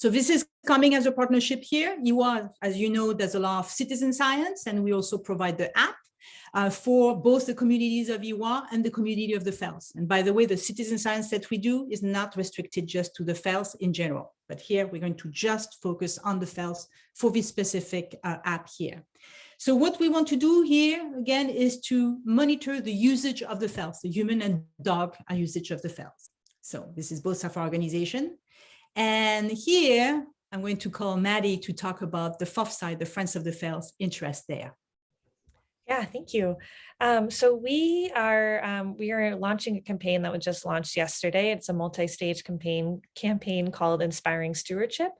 So this is coming as a partnership here. EWA, as you know, does a lot of citizen science, and we also provide the app for both the communities of EWA and the community of the fells. And by the way, the citizen science that we do is not restricted just to the fells in general, but here we're going to just focus on the fells for this specific app here. So what we want to do here, again, is to monitor the usage of the fells, the human and dog usage of the fells. So this is both of our organization. And here, I'm going to call Maddie to talk about the FOF side, the Friends of the Fells interest there. Yeah, thank you. So we are launching a campaign that was just launched yesterday. It's a multi-stage campaign called Inspiring Stewardship.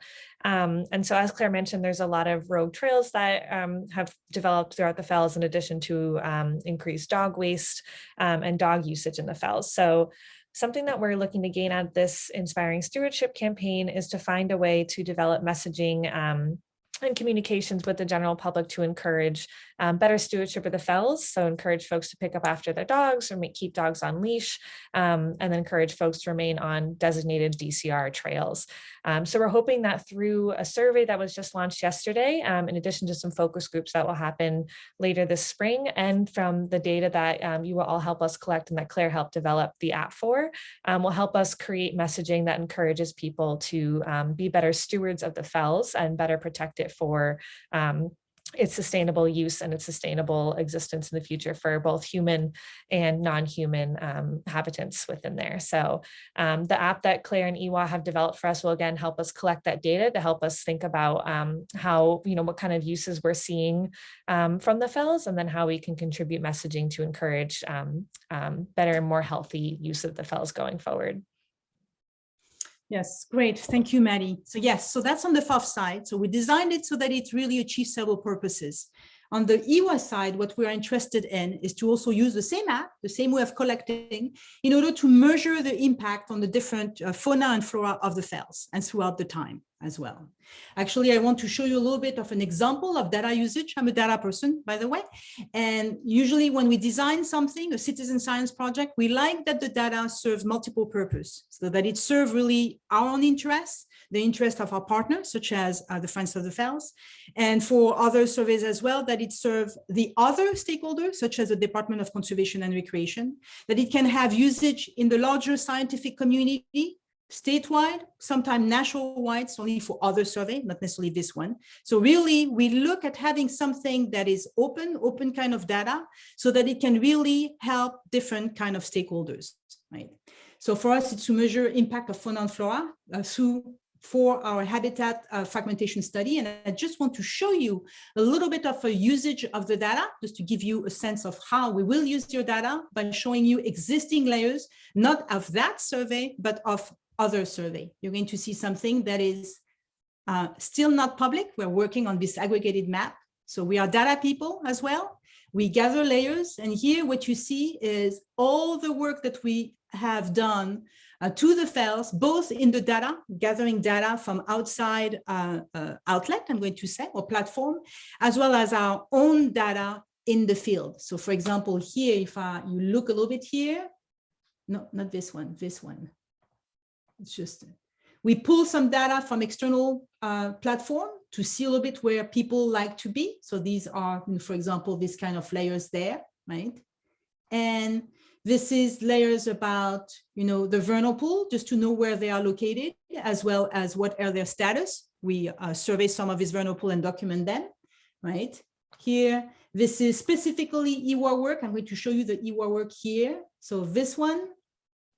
And so as Claire mentioned, there's a lot of rogue trails that have developed throughout the fells in addition to increased dog waste and dog usage in the fells. So something that we're looking to gain out of this Inspiring Stewardship campaign is to find a way to develop messaging and communications with the general public to encourage better stewardship of the fells. So encourage folks to pick up after their dogs or keep dogs on leash, and then encourage folks to remain on designated DCR trails. So we're hoping that through a survey that was just launched yesterday, in addition to some focus groups that will happen later this spring, and from the data that you will all help us collect and that Claire helped develop the app for, will help us create messaging that encourages people to be better stewards of the fells and better protect it for its sustainable use and its sustainable existence in the future for both human and non-human habitants within there. So the app that Claire and EWA have developed for us will again help us collect that data to help us think about how, what kind of uses we're seeing from the fells, and then how we can contribute messaging to encourage better and more healthy use of the fells going forward. Yes, great. Thank you, Maddie. So yes, so that's on the FOF side. So we designed it so that it really achieves several purposes. On the EWA side, what we're interested in is to also use the same app, the same way of collecting, in order to measure the impact on the different fauna and flora of the fells and throughout the time as well. Actually, I want to show you a little bit of an example of data usage. I'm a data person, by the way. And usually when we design something, a citizen science project, we like that the data serves multiple purposes, so that it serves really our own interests, the interest of our partners, such as the Friends of the Fells, and for other surveys as well, that it serves the other stakeholders, such as the Department of Conservation and Recreation, that it can have usage in the larger scientific community, statewide, sometimes national-wide, only for other survey, not necessarily this one. So really, we look at having something that is open kind of data, so that it can really help different kind of stakeholders, right? So for us, it's to measure impact of fauna and flora for our habitat fragmentation study. And I just want to show you a little bit of a usage of the data, just to give you a sense of how we will use your data by showing you existing layers, not of that survey, but of other survey. You're going to see something that is still not public. We're working on this aggregated map. So we are data people as well. We gather layers, and here what you see is all the work that we have done to the fells, both in the data, gathering data from outside outlet, I'm going to say, or platform, as well as our own data in the field. So for example, here, if you look a little bit here, no, not this one, this one. It's just, we pull some data from external platform to see a little bit where people like to be. So these are, for example, this kind of layers there, right? And this is layers about, the vernal pool, just to know where they are located, as well as what are their status. We survey some of these vernal pool and document them, right? Here, this is specifically EWA work. I'm going to show you the EWA work here. So this one,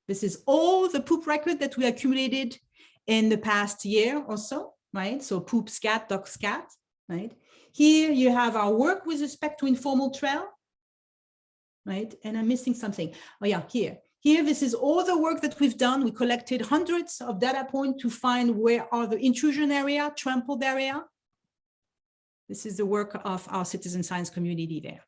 this is all the poop record that we accumulated in the past year or so, right? So poop scat, dog scat, right? Here you have our work with respect to informal trail, right? And I'm missing something. Oh yeah, here. Here, this is all the work that we've done. We collected hundreds of data points to find where are the intrusion area, trampled area. This is the work of our citizen science community there.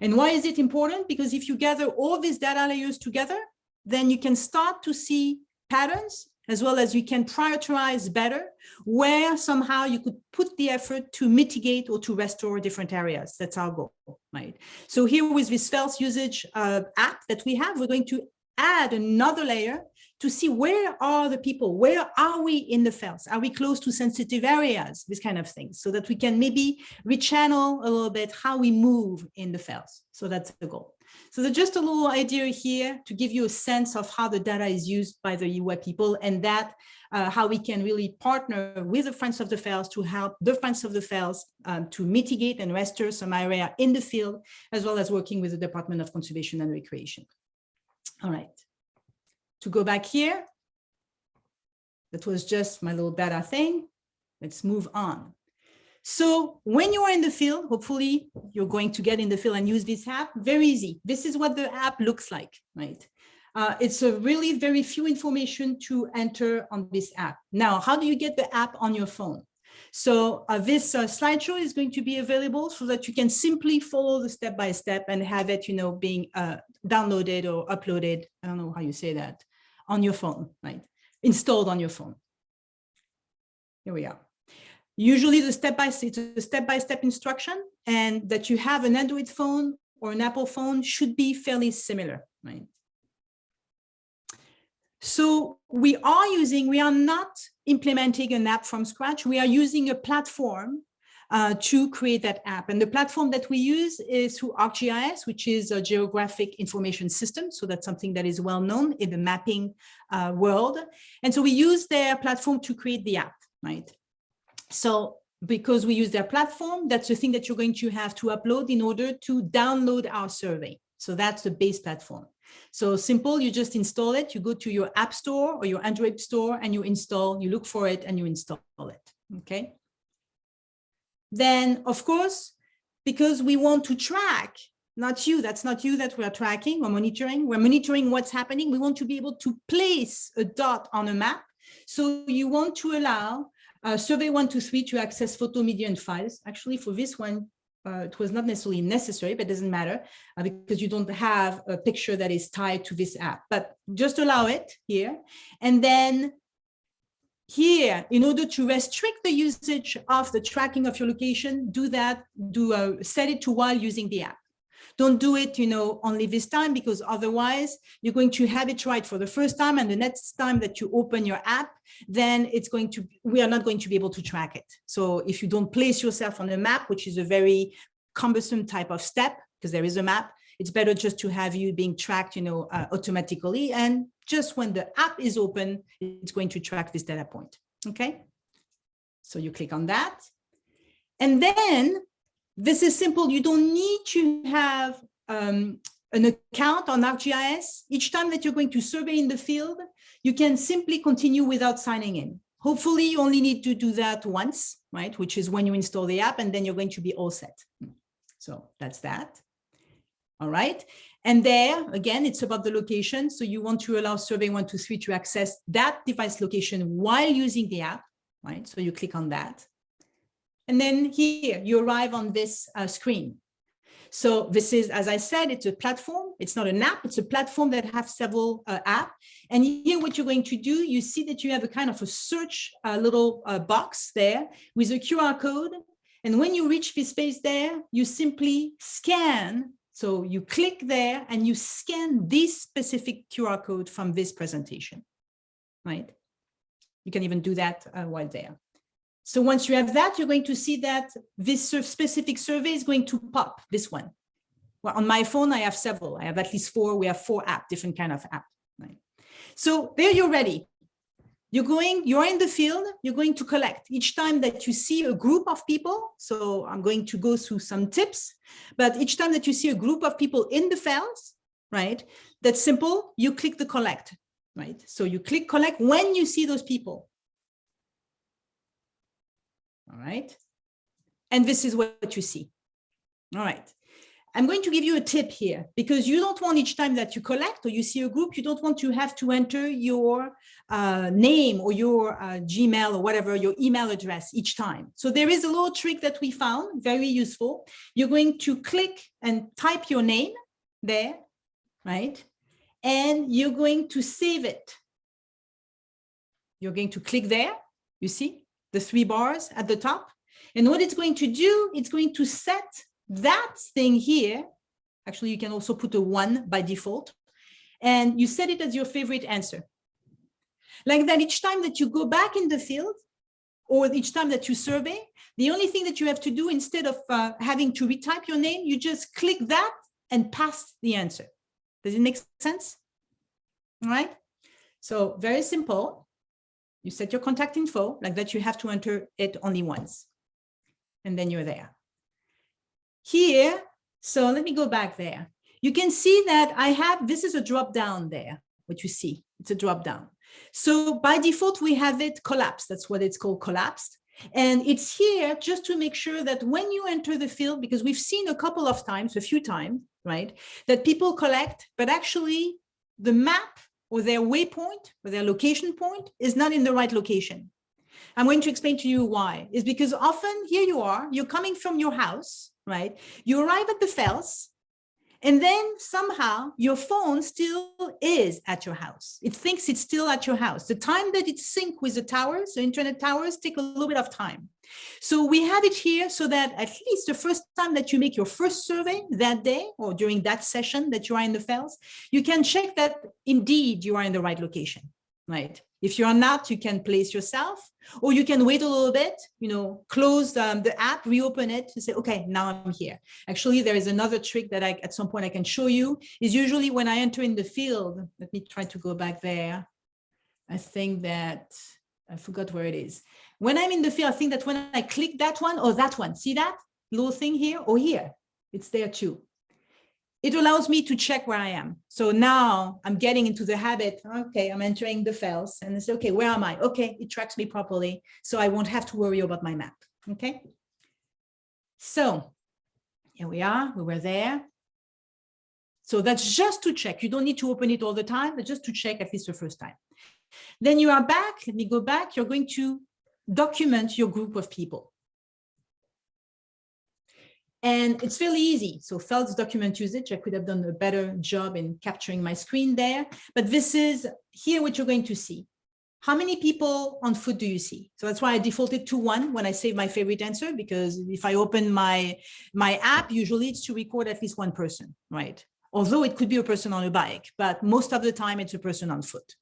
And why is it important? Because if you gather all these data layers together, then you can start to see patterns, as well as you can prioritize better where somehow you could put the effort to mitigate or to restore different areas. That's our goal, right? So here with this fells usage app that we have, we're going to add another layer to see where are the people, where are we in the fells? Are we close to sensitive areas? This kind of thing, so that we can maybe rechannel a little bit how we move in the fells. So that's the goal. So there's just a little idea here to give you a sense of how the data is used by the UI people, and that how we can really partner with the Friends of the Fells to help the Friends of the Fells to mitigate and restore some area in the field, as well as working with the Department of Conservation and Recreation. All right. To go back here, that was just my little data thing. Let's move on. So when you are in the field, hopefully you're going to get in the field and use this app. Very easy. This is what the app looks like, right? It's a really very few information to enter on this app. Now, how do you get the app on your phone? So this slideshow is going to be available so that you can simply follow the step-by-step and have it, being downloaded or uploaded. I don't know how you say that, on your phone, right? Installed on your phone. Here we are. Usually the step-by-step instruction, and that you have an Android phone or an Apple phone should be fairly similar, right? So we are not implementing an app from scratch. We are using a platform to create that app. And the platform that we use is through ArcGIS, which is a geographic information system. So that's something that is well known in the mapping world. And so we use their platform to create the app, right? So because we use their platform, that's the thing that you're going to have to upload in order to download our survey. So that's the base platform. So simple, you just install it, you go to your app store or your Android store and you look for it and you install it, okay? Then, of course, because we want to track, that's not you that we're tracking or monitoring, we're monitoring what's happening. We want to be able to place a dot on a map. So you want to allow Survey 123 to access photo, media, and files. Actually, for this one, it was not necessarily necessary, but it doesn't matter because you don't have a picture that is tied to this app, but just allow it here. And then here, in order to restrict the usage of the tracking of your location, set it to while using the app. Don't do it, only this time, because otherwise you're going to have it right for the first time, and the next time that you open your app, then we are not going to be able to track it. So if you don't place yourself on a map, which is a very cumbersome type of step, because there is a map, it's better just to have you being tracked, automatically. And just when the app is open, it's going to track this data point. Okay. So you click on that. And then this is simple. You don't need to have an account on ArcGIS. Each time that you're going to survey in the field, you can simply continue without signing in. Hopefully, you only need to do that once, right? Which is when you install the app, and then you're going to be all set. So that's that. All right. And there, again, it's about the location. So you want to allow Survey 123 to access that device location while using the app, right? So you click on that. And then here you arrive on this screen. So this is, as I said, it's a platform. It's not an app. It's a platform that has several apps. And here what you're going to do, you see that you have a kind of a search little box there with a QR code. And when you reach this space there, you simply scan. So you click there and you scan this specific QR code from this presentation, right? You can even do that while there. So once you have that, you're going to see that this specific survey is going to pop, this one. Well, on my phone, I have several. I have at least 4. We have 4 apps, different kind of apps. Right? So there you're ready. You're in the field, you're going to collect. Each time that you see a group of people, so I'm going to go through some tips, but each time that you see a group of people in the fells, right, that's simple, you click the collect, right? So you click collect when you see those people. All right. And this is what you see. All right. I'm going to give you a tip here because you don't want each time that you collect or you see a group, you don't want to have to enter your name or your Gmail or whatever, your email address each time. So there is a little trick that we found, very useful. You're going to click and type your name there, right? And you're going to save it. You're going to click there, you see the 3 bars at the top. And what it's going to do, it's going to set that thing here. Actually, you can also put a 1 by default, and you set it as your favorite answer. Like that each time that you go back in the field or each time that you survey, the only thing that you have to do instead of having to retype your name, you just click that and pass the answer. Does it make sense? All right. So very simple. You set your contact info like that. You have to enter it only once. And then you're there. Here, so let me go back there. You can see that I have, this is a drop down there, what you see, it's a drop down. So by default, we have it collapsed. That's what it's called, collapsed. And it's here just to make sure that when you enter the field, because we've seen a couple of times, a few times, right, that people collect, but actually the map or their waypoint or their location point is not in the right location. I'm going to explain to you why. It's because often here you are, you're coming from your house, right? You arrive at the fells, and then somehow your phone still is at your house. It thinks it's still at your house. The time that it syncs with the towers, the internet towers, take a little bit of time. So we have it here so that at least the first time that you make your first survey that day or during that session that you are in the fells, you can check that indeed you are in the right location, right? If you're not, you can place yourself, or you can wait a little bit, close the app, reopen it to say, okay, now I'm here. Actually, there is another trick that at some point I can show you, is usually when I enter in the field, let me try to go back there. I think that, I forgot where it is. When I'm in the field, I think that when I click that one or that one, see that little thing here or here, it's there too. It allows me to check where I am. So now I'm getting into the habit. Okay, I'm entering the fells and it's okay, where am I? Okay, it tracks me properly. So I won't have to worry about my map. Okay. So here we are, we were there. So that's just to check. You don't need to open it all the time, but just to check at least the first time. Then you are back. Let me go back. You're going to document your group of people. And it's fairly easy. So Felds document usage, I could have done a better job in capturing my screen there. But this is here what you're going to see. How many people on foot do you see? So that's why I defaulted to 1 when I save my favorite answer, because if I open my app, usually it's to record at least 1 person, right? Although it could be a person on a bike, but most of the time it's a person on foot.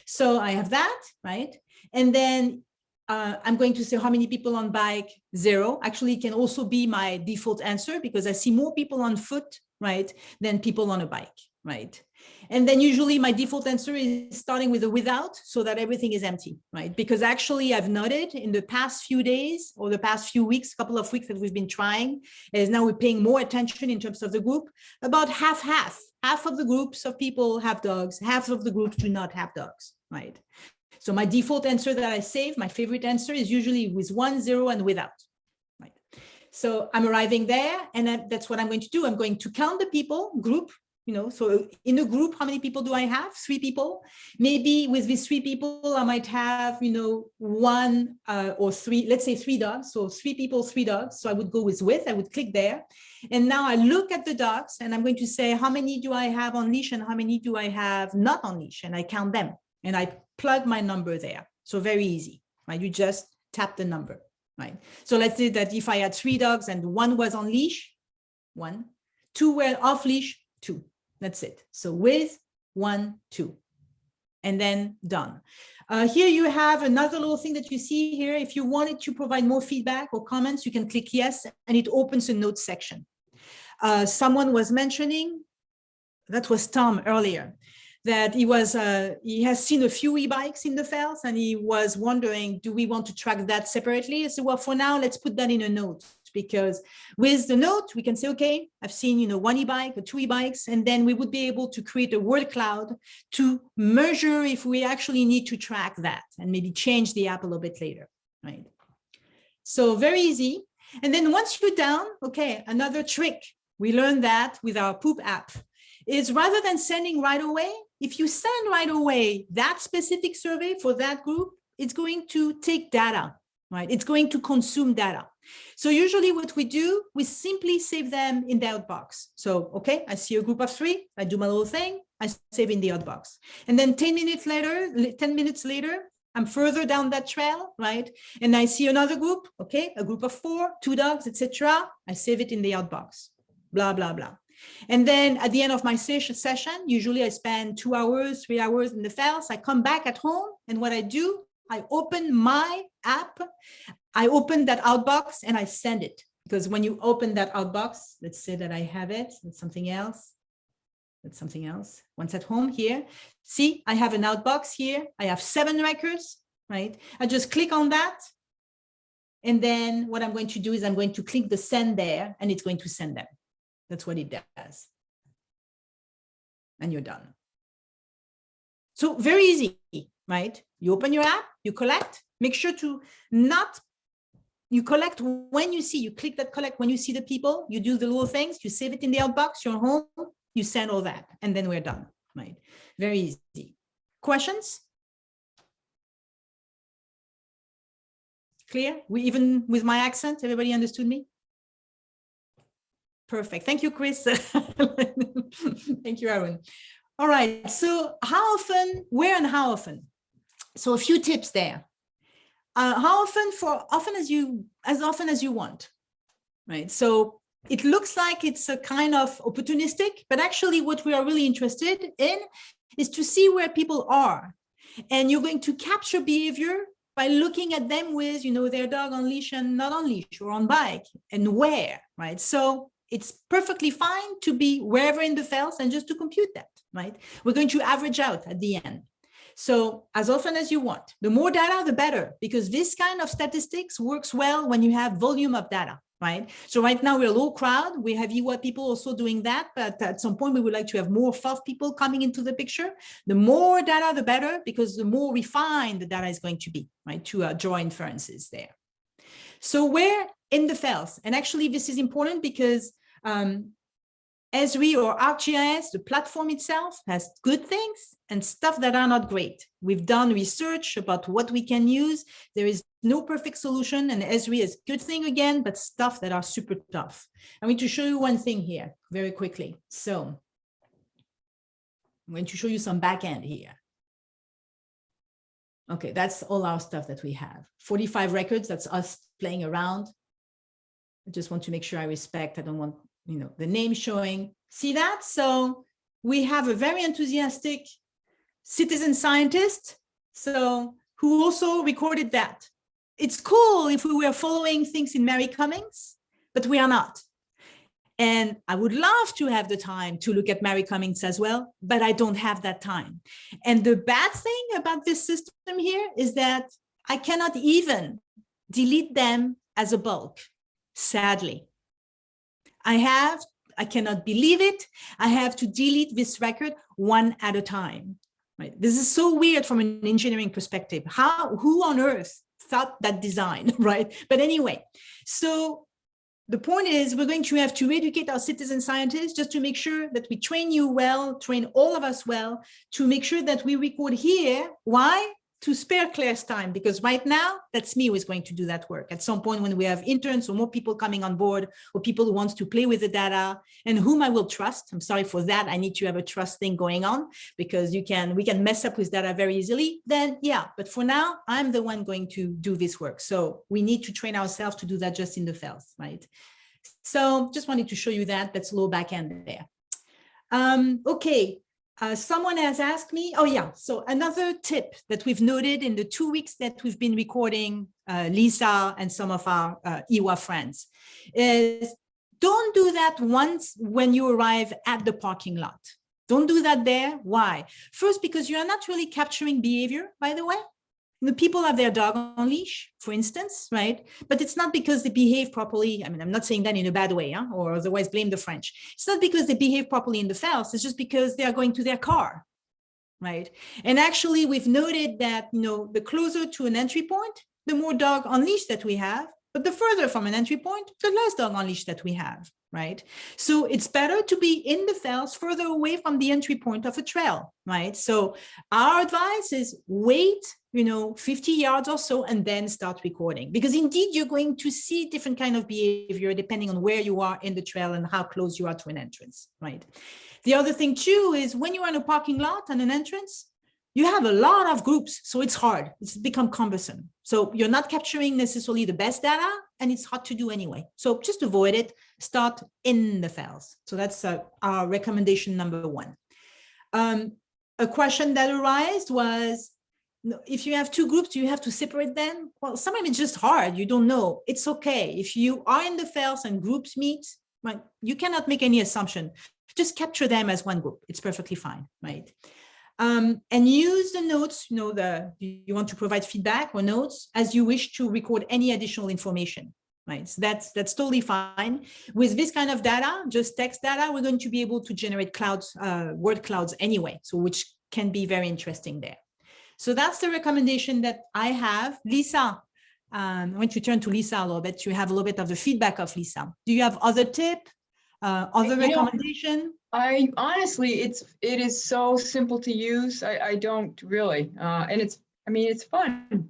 So I have that, right? And then I'm going to say how many people on bike, 0. Actually, it can also be my default answer because I see more people on foot, right, than people on a bike, right? And then usually my default answer is starting with a without so that everything is empty, right? Because actually I've noted in the past few days or the past few weeks, couple of weeks that we've been trying, is now we're paying more attention in terms of the group, about half of the groups of people have dogs, half of the groups do not have dogs, right? So my default answer that I save, my favorite answer is usually with 1, 0 and without, right? So I'm arriving there and that's what I'm going to do. I'm going to count the people, group, so in a group, how many people do I have? 3 people. Maybe with these 3 people, I might have, 1 or 3, let's say 3 dogs. So 3 people, 3 dogs. So I would go with, I would click there. And now I look at the dogs and I'm going to say, how many do I have on leash and how many do I have not on leash? And I count them and I plug my number there. So very easy, right? You just tap the number, right? So let's say that if I had 3 dogs and 1 was on leash, 1, 2 were off leash, 2. That's it. So with, 1, 2, and then done. Here you have another little thing that you see here. If you wanted to provide more feedback or comments, you can click yes, and it opens a notes section. Someone was mentioning, that was Tom earlier, that he has seen a few e-bikes in the fells and he was wondering, do we want to track that separately? I said, well, for now, let's put that in a note, because with the note, we can say, okay, I've seen, 1 e-bike or 2 e-bikes, and then we would be able to create a word cloud to measure if we actually need to track that and maybe change the app a little bit later, right? So very easy. And then once you're down, okay, another trick, we learned that with our Poop app, is rather than sending right away, if you send right away that specific survey for that group, it's going to take data, right? It's going to consume data. So usually what we do, we simply save them in the outbox. So, okay, I see a group of 3, I do my little thing, I save in the outbox. And then 10 minutes later, I'm further down that trail, right? And I see another group, okay, a group of 4, 2 dogs, etc. I save it in the outbox, blah, blah, blah. And then at the end of my session, usually I spend 2 hours, 3 hours in the fells. I come back at home And what I do, I open my app, I open that outbox and I send it. Because when you open that outbox, let's say that I have it, it's something else. That's something else. Once at home here, see, I have an outbox here. I have 7 records, right? I just click on that. And then what I'm going to do is I'm going to click the send there and it's going to send them. That's what it does. And you're done. So very easy, right? You open your app, you collect, make sure to not, you collect when you see, you click that collect when you see the people, you do the little things, you save it in the outbox, you're home, you send all that, and then we're done, right? Very easy. Questions? Clear? Even with my accent, everybody understood me? Perfect. Thank you, Chris. Thank you, Aaron. All right. So how often, where and how often? So a few tips there. How often? As often as you want, right? So it looks like it's a kind of opportunistic, but actually what we are really interested in is to see where people are. And you're going to capture behavior by looking at them with, their dog on leash and not on leash or on bike and where, right? So it's perfectly fine to be wherever in the files and just to compute that, right? We're going to average out at the end. So as often as you want, the more data, the better, because this kind of statistics works well when you have volume of data, right? So right now we're a low crowd. We have EWA people also doing that, but at some point we would like to have more FOF people coming into the picture. The more data, the better, because the more refined the data is going to be, right? To draw inferences there. So where in the files, and actually this is important because Esri or ArcGIS, the platform itself, has good things and stuff that are not great. We've done research about what we can use. There is no perfect solution, and Esri is a good thing again, but stuff that are super tough. I'm going to show you one thing here very quickly. So I'm going to show you some backend here. Okay, that's all our stuff that we have. 45 records, that's us playing around. I just want to make sure I respect, I don't want the name showing. See that? So we have a very enthusiastic citizen scientist, so who also recorded that. It's cool if we were following things in Mary Cummings, but we are not. And I would love to have the time to look at Mary Cummings as well, but I don't have that time. And the bad thing about this system here is that I cannot even delete them as a bulk, sadly. I cannot believe it. I have to delete this record one at a time. Right? This is so weird from an engineering perspective. Who on earth thought that design, right? But anyway, so the point is we're going to have to educate our citizen scientists just to make sure that we train you well, train all of us well, to make sure that we record here. Why? To spare Claire's time, because right now, that's me who is going to do that work. At some point when we have interns or more people coming on board, or people who wants to play with the data and whom I will trust. I'm sorry for that. I need to have a trust thing going on, because we can mess up with data very easily. Then yeah, but for now, I'm the one going to do this work. So we need to train ourselves to do that just in the files, right? So just wanted to show you that. That's a little back end there. Okay. Someone has asked me, oh yeah, so another tip that we've noted in the 2 weeks that we've been recording, Lisa and some of our EWA friends, is don't do that once when you arrive at the parking lot. Don't do that there. Why? First, because you are not really capturing behavior, by the way. The people have their dog on leash, for instance, right? But it's not because they behave properly. I mean, I'm not saying that in a bad way, or otherwise blame the French. It's not because they behave properly in the files. It's just because they are going to their car, right? And actually, we've noted that, the closer to an entry point, the more dog on leash that we have, but the further from an entry point, the less dog on leash that we have, right? So it's better to be in the files further away from the entry point of a trail, right? So our advice is wait 50 yards or so, and then start recording, because indeed you're going to see different kind of behavior depending on where you are in the trail and how close you are to an entrance, right? The other thing too is when you're in a parking lot and an entrance, you have a lot of groups, so it's hard. It's become cumbersome. So you're not capturing necessarily the best data, and it's hard to do anyway. So just avoid it. Start in the files. So that's our recommendation number one. A question that arose was, if you have two groups, do you have to separate them? Well, sometimes it's just hard. You don't know. It's okay. If you are in the FELS and groups meet, right, you cannot make any assumption. Just capture them as one group. It's perfectly fine, right? And use the notes, you want to provide feedback or notes as you wish to record any additional information, right? So that's totally fine. With this kind of data, just text data, we're going to be able to generate clouds, word clouds anyway, so which can be very interesting there. So that's the recommendation that I have. Lisa, I want to turn to Lisa a little bit to have a little bit of the feedback of Lisa. Do you have other tip, other recommendation? I honestly, it is so simple to use. I don't really, and it's fun.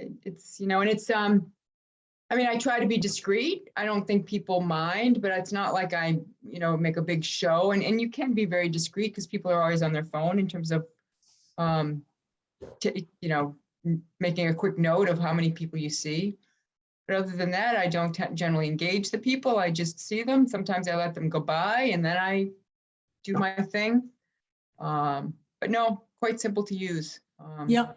It's, and it's, I try to be discreet. I don't think people mind, but it's not like I, make a big show, and you can be very discreet because people are always on their phone in terms of, making a quick note of how many people you see. But other than that, I don't generally engage the people. I just see them. Sometimes I let them go by and then I do my thing. But no, quite simple to use. Yeah,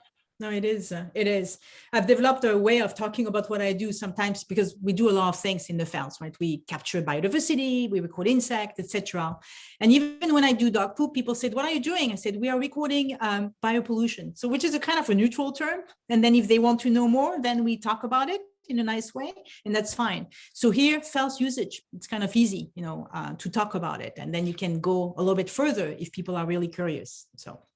no, it is. It is. I've developed a way of talking about what I do sometimes because we do a lot of things in the FELS, right? We capture biodiversity, we record insects, etc. And even when I do dog poop, people said, "What are you doing?" I said, "We are recording biopollution." So which is a kind of a neutral term. And then if they want to know more, then we talk about it in a nice way, and that's fine. So here, FELS usage, it's kind of easy, to talk about it. And then you can go a little bit further if people are really curious. So